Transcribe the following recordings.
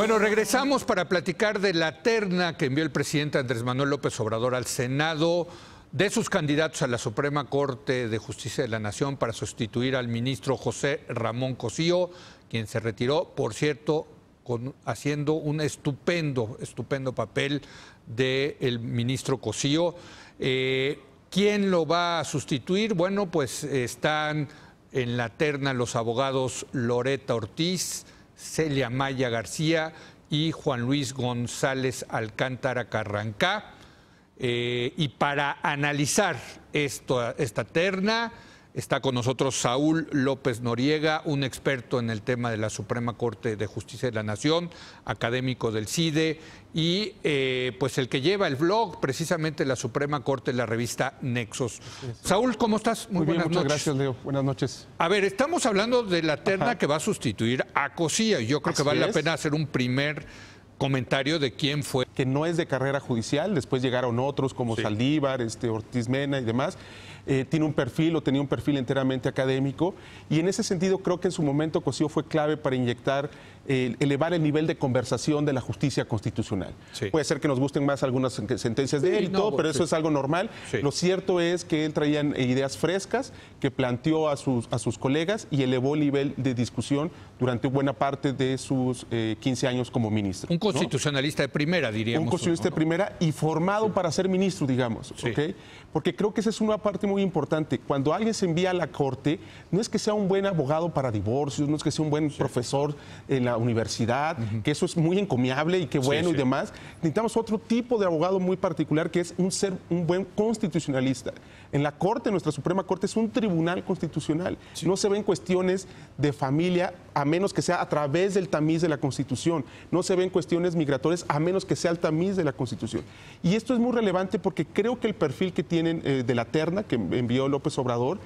Bueno, regresamos para platicar de la terna que envió el presidente Andrés Manuel López Obrador al Senado de sus candidatos a la Suprema Corte de Justicia de la Nación para sustituir al ministro José Ramón Cosío, quien se retiró, por cierto, haciendo un estupendo papel del ministro Cosío. ¿Quién lo va a sustituir? Bueno, pues están en la terna los abogados Loretta Ortiz, Celia Maya García y Juan Luis González Alcántara Carrancá. Y para analizar esta terna está con nosotros Saúl López Noriega, un experto en el tema de la Suprema Corte de Justicia de la Nación, académico del CIDE y pues el que lleva el blog precisamente la Suprema Corte, la revista Nexos. Saúl, ¿cómo estás? Muy bien, buenas muchas noches. Gracias, Leo. Buenas noches. A ver, estamos hablando de la terna que va a sustituir a Cosío. Yo creo que vale la pena hacer un primer comentario de quién fue. Que no es de carrera judicial, después llegaron otros como Saldívar, Ortiz Mena y demás. Tiene un perfil o tenía un perfil enteramente académico y en ese sentido creo que en su momento Cosío fue clave para inyectar, elevar el nivel de conversación de la justicia constitucional. Sí. Puede ser que nos gusten más algunas sentencias de él y todo, pero eso es algo normal. Sí. Lo cierto es que él traía ideas frescas que planteó a sus colegas y elevó el nivel de discusión durante buena parte de sus 15 años como ministro. Un constitucionalista de primera, diríamos. Un constitucionalista de primera y formado para ser ministro, digamos. Sí. ¿Okay? Porque creo que esa es una parte muy importante. Cuando alguien se envía a la Corte, no es que sea un buen abogado para divorcios, no es que sea un buen profesor en la universidad, que eso es muy encomiable y qué bueno y demás. Necesitamos otro tipo de abogado muy particular, que es un buen constitucionalista. En la Corte, nuestra Suprema Corte, es un tribunal constitucional. Sí. No se ven cuestiones de familia a menos que sea a través del tamiz de la Constitución. No se ven cuestiones migratorias a menos que sea el tamiz de la Constitución. Y esto es muy relevante porque creo que el perfil que tienen de la terna que envió López Obrador,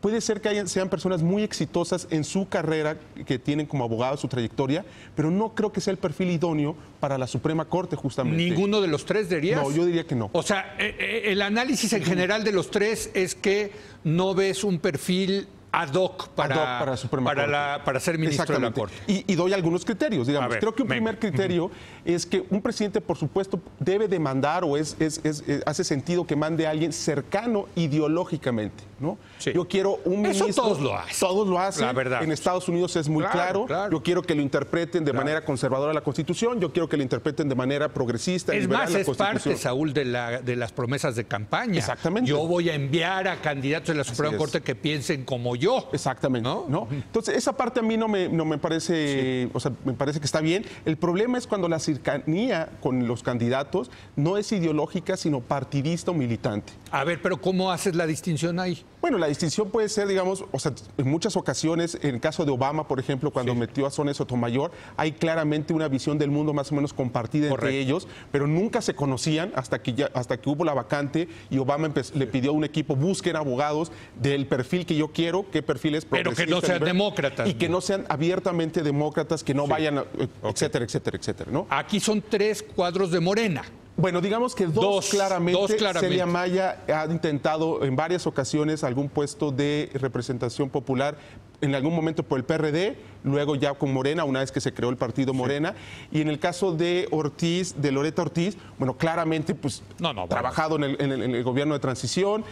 puede ser que sean personas muy exitosas en su carrera, que tienen como abogados su trayectoria, pero no creo que sea el perfil idóneo para la Suprema Corte, justamente. ¿Ninguno de los tres dirías? No, yo diría que no. O sea, el análisis en general de los tres es que no ves un perfil ad hoc para ser ministro de la Corte. Y doy algunos criterios, digamos. Creo que un primer criterio es que un presidente, por supuesto, debe demandar o hace sentido que mande a alguien cercano ideológicamente, ¿no? Sí. Yo quiero un ministro... Eso todos lo hacen. Todos lo hacen. La verdad. En Estados Unidos es muy claro. Yo quiero que lo interpreten de manera conservadora la Constitución. Yo quiero que lo interpreten de manera progresista. Es más, es parte, Saúl, de las promesas de campaña. Exactamente. Yo voy a enviar a candidatos de la Suprema Corte que piensen como yo. Exactamente. ¿No? Entonces, esa parte a mí no me parece, o sea, me parece que está bien. El problema es cuando la cercanía con los candidatos no es ideológica, sino partidista o militante. A ver, pero ¿cómo haces la distinción ahí? Bueno, la distinción puede ser, digamos, o sea, en muchas ocasiones, en el caso de Obama, por ejemplo, cuando metió a Sonia Sotomayor, hay claramente una visión del mundo más o menos compartida entre ellos, pero nunca se conocían hasta que hubo la vacante y Obama le pidió a un equipo, busquen abogados del perfil que yo quiero, qué perfil es progresista. Pero que no sean demócratas. Y que no sean abiertamente demócratas, que no vayan, etcétera, etcétera, etcétera, ¿no? Aquí son 3 cuadros de Morena. Bueno, digamos que dos claramente. Celia Maya ha intentado en varias ocasiones algún puesto de representación popular, en algún momento por el PRD, luego ya con Morena, una vez que se creó el partido Morena. Y en el caso de Ortiz, de Loretta Ortiz, bueno, claramente pues trabajado en el gobierno de transición,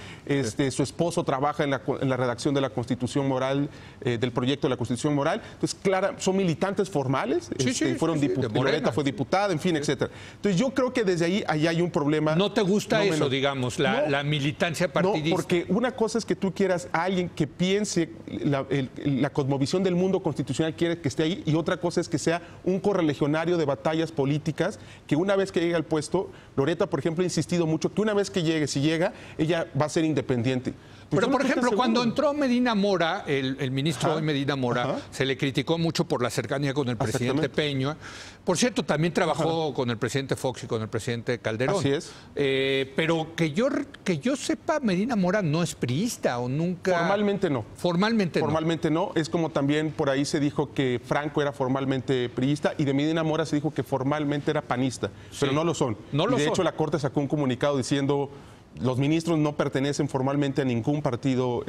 su esposo trabaja en la redacción de la Constitución Moral, del proyecto de la Constitución Moral. Entonces, son militantes formales, fueron diputados, Loretta fue diputada, en fin, etcétera. Entonces, yo creo que desde ahí hay un problema. ¿No te gusta eso, digamos, la militancia partidista? No, porque una cosa es que tú quieras a alguien que piense la cosmovisión del mundo constitucional, quiere que esté ahí, y otra cosa es que sea un correligionario de batallas políticas, que una vez que llegue al puesto, Loretta, por ejemplo, ha insistido mucho que una vez que llegue, si llega, ella va a ser independiente. Pues pero, por ejemplo, cuando entró Medina Mora, el ministro hoy Medina Mora, se le criticó mucho por la cercanía con el presidente Peña. Por cierto, también trabajó con el presidente Fox y con el presidente Calderón. Así es. Pero que yo sepa, Medina Mora no es priista o nunca... Formalmente no. Formalmente no. Es como también por ahí se dijo que Franco era formalmente priista y de Medina Mora se dijo que formalmente era panista, pero no lo son. De hecho, la Corte sacó un comunicado diciendo... los ministros no pertenecen formalmente a ningún partido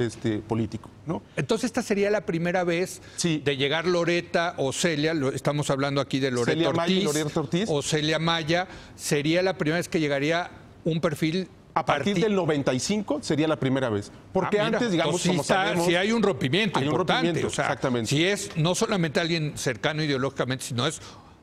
político, ¿no? Entonces esta sería la primera vez de llegar Loreta o Celia, estamos hablando aquí de Loreta Ortiz, o Celia Maya, sería la primera vez que llegaría un perfil. A partir del 95 sería la primera vez. Porque antes, digamos, como sabemos... Si hay un rompimiento importante. O sea, exactamente. Si es no solamente alguien cercano ideológicamente, sino es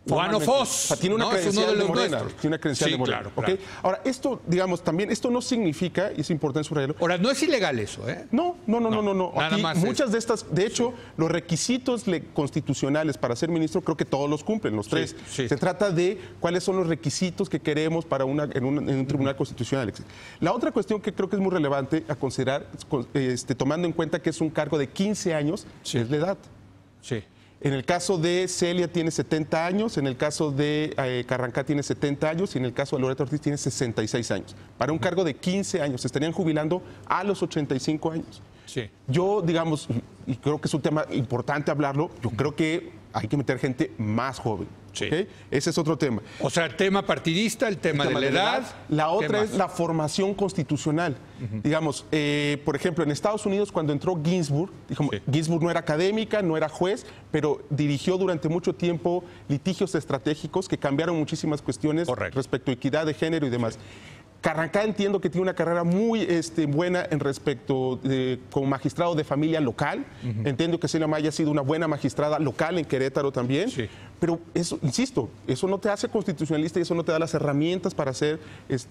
one of us. O sea, tiene una credencial de Morena. Tiene una credencial de Morena. Claro. Ahora, esto, digamos, también, esto no significa, y es importante subrayarlo... Ahora, no es ilegal eso, ¿eh? No. Nada Aquí, más muchas de estas, de hecho, los requisitos constitucionales para ser ministro, creo que todos los cumplen, los tres. Sí. Se trata de cuáles son los requisitos que queremos para en un tribunal constitucional. La otra cuestión que creo que es muy relevante a considerar, tomando en cuenta que es un cargo de 15 años, es la edad. Sí. En el caso de Celia tiene 70 años, en el caso de Carrancá tiene 70 años y en el caso de Loreta Ortiz tiene 66 años. Para un cargo de 15 años, se estarían jubilando a los 85 años. Sí. Yo, digamos, y creo que es un tema importante hablarlo, yo creo que hay que meter gente más joven. Sí. ¿Okay? Ese es otro tema. O sea, el tema partidista, el tema de la edad. La otra es la formación constitucional. Digamos, por ejemplo, en Estados Unidos, cuando entró Ginsburg, Ginsburg no era académica, no era juez, pero dirigió durante mucho tiempo litigios estratégicos que cambiaron muchísimas cuestiones respecto a equidad de género y demás. Carrancá entiendo que tiene una carrera muy buena en respecto como magistrado de familia local. Entiendo que Celia Maya ha sido una buena magistrada local en Querétaro también. Sí. Pero eso, insisto, eso no te hace constitucionalista y eso no te da las herramientas para ser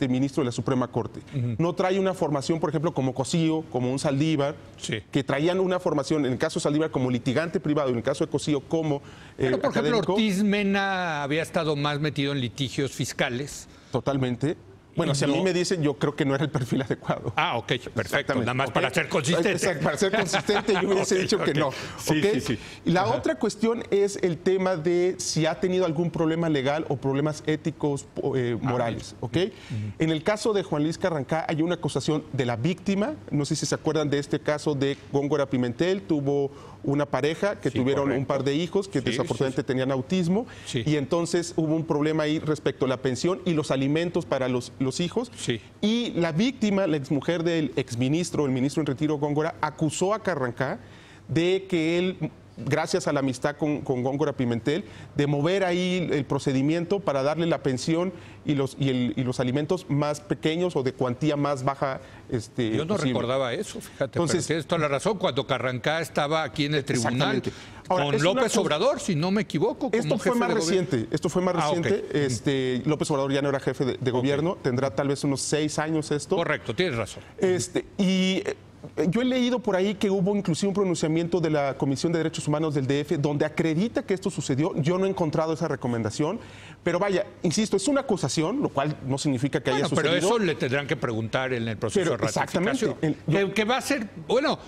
ministro de la Suprema Corte. No trae una formación, por ejemplo, como Cosío, como un Saldívar, que traían una formación, en el caso de Saldívar, como litigante privado, y en el caso de Cosío, como Pero, por ejemplo, Ortiz Mena había estado más metido en litigios fiscales. Totalmente. Bueno, si a mí me dicen, yo creo que no era el perfil adecuado. Ah, ok, perfecto. Nada más para ser consistente. Exacto, para ser consistente yo hubiese dicho que no. Sí. Y la otra cuestión es el tema de si ha tenido algún problema legal o problemas éticos morales. En el caso de Juan Luis Carrancá hay una acusación de la víctima. No sé si se acuerdan de este caso de Góngora Pimentel. Tuvo una pareja que tuvieron un par de hijos que desafortunadamente tenían autismo. Y entonces hubo un problema ahí respecto a la pensión y los alimentos para los hijos. Y la víctima, la exmujer del exministro, el ministro en retiro Góngora, acusó a Carrancá de que él, gracias a la amistad con Góngora Pimentel, de mover ahí el procedimiento para darle la pensión y los alimentos más pequeños o de cuantía más baja. Yo no recordaba eso, fíjate. Entonces, tienes toda la razón, cuando Carrancá estaba aquí en el tribunal ahora, con López Obrador, si no me equivoco. Esto fue más reciente. López Obrador ya no era jefe de gobierno, tendrá tal vez unos 6 años esto. Correcto, tienes razón. Yo he leído por ahí que hubo inclusive un pronunciamiento de la Comisión de Derechos Humanos del DF donde acredita que esto sucedió. Yo no he encontrado esa recomendación, pero vaya, insisto, es una acusación, lo cual no significa que haya sucedido. Pero eso le tendrán que preguntar en el proceso de ratificación. Exactamente. Que va a ser, bueno,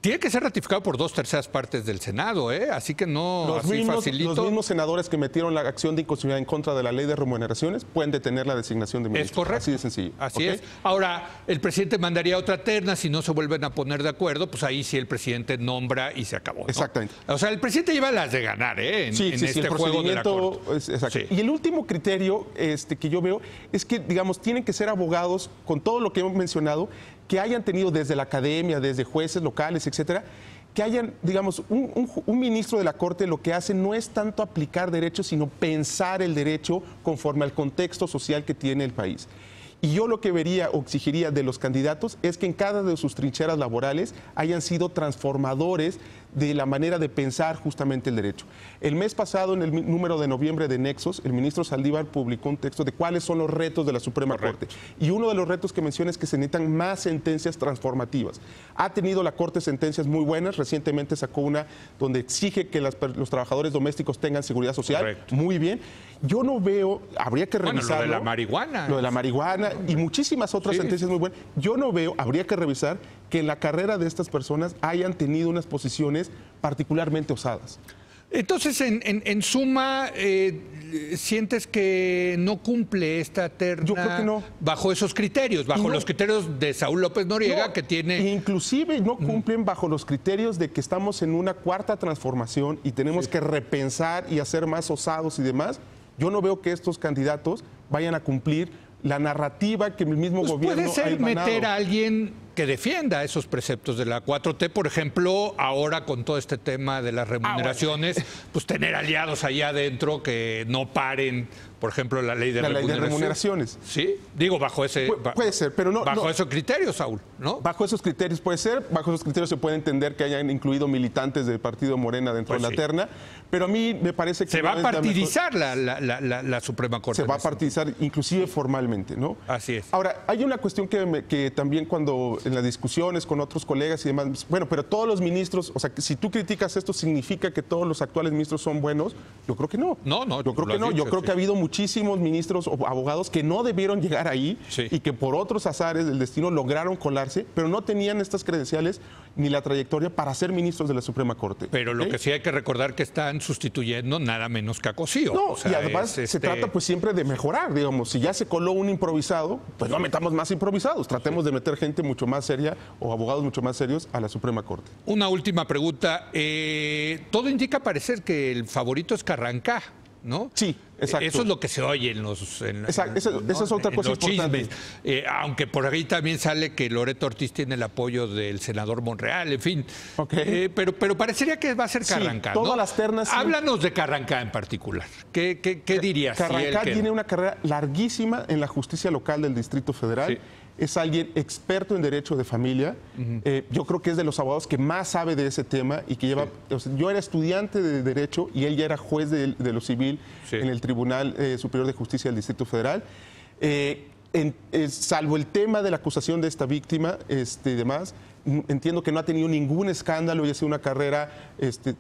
tiene que ser ratificado por 2/3 partes del Senado, así que no facilito. Los mismos senadores que metieron la acción de inconstitucionalidad en contra de la ley de remuneraciones pueden detener la designación de ministros. Es correcto. Así de sencillo. Así es. Ahora, el presidente mandaría otra terna, si no se vuelven a poner de acuerdo, pues ahí sí el presidente nombra y se acabó, ¿no? Exactamente. O sea, el presidente lleva las de ganar, en este juego de la Corte. Exacto. Y el último criterio que yo veo es que, digamos, tienen que ser abogados, con todo lo que hemos mencionado, que hayan tenido desde la academia, desde jueces locales, etcétera, que hayan, digamos, un ministro de la Corte lo que hace no es tanto aplicar derecho, sino pensar el derecho conforme al contexto social que tiene el país. Y yo lo que vería o exigiría de los candidatos es que en cada de sus trincheras laborales hayan sido transformadores de la manera de pensar justamente el derecho. El mes pasado, en el número de noviembre de Nexos, el ministro Saldívar publicó un texto de cuáles son los retos de la Suprema Corte. Y uno de los retos que menciona es que se necesitan más sentencias transformativas. Ha tenido la Corte sentencias muy buenas. Recientemente sacó una donde exige que los trabajadores domésticos tengan seguridad social. Muy bien. Yo no veo, habría que revisarlo. Lo de la marihuana. Lo de la marihuana y muchísimas otras sentencias muy buenas. Yo no veo, habría que revisar que en la carrera de estas personas hayan tenido unas posiciones particularmente osadas. Entonces, en suma, ¿sientes que no cumple esta terna? Yo creo que no. Bajo esos criterios, bajo los criterios de Saúl López Noriega, que tiene... Inclusive no cumplen bajo los criterios de que estamos en una cuarta transformación y tenemos que repensar y hacer más osados y demás. Yo no veo que estos candidatos vayan a cumplir la narrativa que el mismo gobierno puede ser ha emanado. meter a alguien que defienda esos preceptos de la 4T, por ejemplo, ahora con todo este tema de las remuneraciones, pues tener aliados allá adentro que no paren, por ejemplo, la ley de remuneraciones. Sí, digo, bajo ese... Puede ser, pero no... Bajo esos criterios, Saúl, ¿no? Bajo esos criterios puede ser, bajo esos criterios se puede entender que hayan incluido militantes del partido Morena dentro de la terna, pero a mí me parece que... Se va a partidizar la Suprema Corte. Se va a partidizar inclusive formalmente, ¿no? Así es. Ahora, hay una cuestión que también cuando en las discusiones con otros colegas y demás, bueno, pero todos los ministros, o sea, que si tú criticas esto, ¿significa que todos los actuales ministros son buenos? Yo creo que no. No, yo creo que no. Yo creo que ha habido muchísimos ministros o abogados que no debieron llegar ahí y que por otros azares del destino lograron colarse, pero no tenían estas credenciales ni la trayectoria para ser ministros de la Suprema Corte. Pero lo que sí hay que recordar que están sustituyendo nada menos que a Cosío. No, o sea, y además se trata pues siempre de mejorar, digamos. Si ya se coló un improvisado, pues no metamos más improvisados. Tratemos de meter gente mucho más seria o abogados mucho más serios a la Suprema Corte. Una última pregunta. Todo indica parecer que el favorito es Carrancá, ¿no? Sí, exacto. Eso es lo que se oye en los... Exacto, esa es otra cosa importante. Aunque por ahí también sale que Loreto Ortiz tiene el apoyo del senador Monreal, en fin. Okay. Pero parecería que va a ser Carrancá, todas ¿no? las ternas... Háblanos de Carrancá en particular. ¿Qué dirías? Carrancá tiene una carrera larguísima en la justicia local del Distrito Federal. Sí. Es alguien experto en derecho de familia. Yo creo que es de los abogados que más sabe de ese tema y que lleva... Sí. O sea, yo era estudiante de derecho y él ya era juez de lo civil en el Tribunal Superior de Justicia del Distrito Federal. Salvo el tema de la acusación de esta víctima y demás, entiendo que no ha tenido ningún escándalo y ha sido una carrera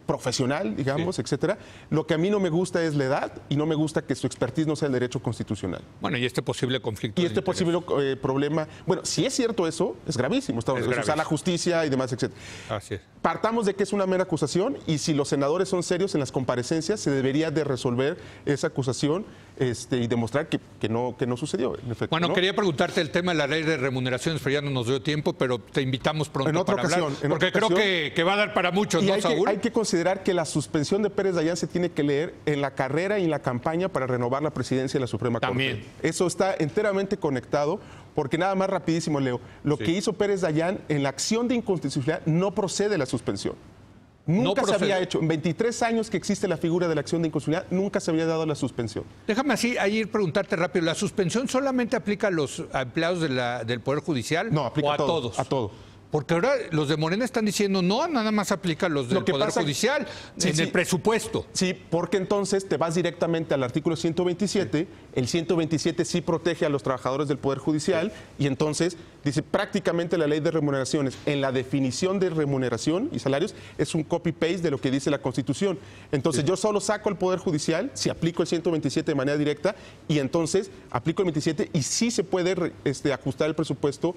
profesional, digamos, etcétera. Lo que a mí no me gusta es la edad y no me gusta que su expertise no sea el derecho constitucional. Bueno, y este posible conflicto. Y este posible problema. Bueno, si es cierto eso, es gravísimo. O sea, la justicia y demás, etcétera. Así es. Partamos de que es una mera acusación y si los senadores son serios en las comparecencias, se debería de resolver esa acusación y demostrar que no sucedió, en efecto. Bueno, quería preguntarte el tema de la ley de remuneraciones, pero ya no nos dio tiempo, pero te invitamos pronto en otra para ocasión, hablar, porque creo que va a dar para muchos, ¿no, Saúl? Hay que considerar que la suspensión de Pérez Dayán se tiene que leer en la carrera y en la campaña para renovar la presidencia de la Suprema Corte. También. Eso está enteramente conectado, porque nada más rapidísimo, Leo, lo que hizo Pérez Dayán en la acción de inconstitucionalidad no procede la suspensión. Nunca se había hecho. En 23 años que existe la figura de la acción de inconstitucionalidad, nunca se había dado la suspensión. Déjame ahí preguntarte rápido. ¿La suspensión solamente aplica a los empleados del Poder Judicial? No, aplica o a todos. A todos. Porque ahora los de Morena están diciendo, no, nada más aplica a los del Poder Judicial, en el presupuesto. Sí, porque entonces te vas directamente al artículo 127, el 127 sí protege a los trabajadores del Poder Judicial y entonces dice prácticamente la ley de remuneraciones. En la definición de remuneración y salarios es un copy-paste de lo que dice la Constitución. Entonces yo solo saco al Poder Judicial, si aplico el 127 de manera directa y entonces aplico el 27 y sí se puede ajustar el presupuesto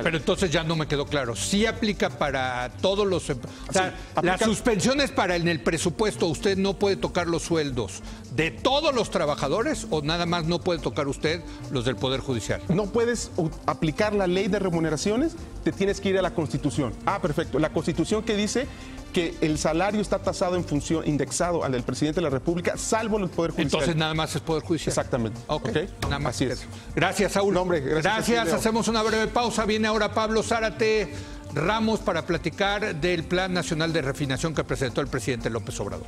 Pero entonces ya no me quedó claro. ¿Sí aplica para todos los... O sea, la suspensión es para en el presupuesto. ¿Usted no puede tocar los sueldos de todos los trabajadores o nada más no puede tocar usted los del Poder Judicial? No puedes aplicar la ley de remuneraciones, te tienes que ir a la Constitución. Ah, perfecto. La Constitución que dice que el salario está tasado en función, indexado al del presidente de la República, salvo el Poder Judicial. Entonces nada más es Poder Judicial. Exactamente. Okay. Nada más. Así es. Gracias, Saúl. No, hombre, gracias. Hacemos una breve pausa. Viene ahora Pablo Zárate Ramos para platicar del Plan Nacional de Refinación que presentó el presidente López Obrador.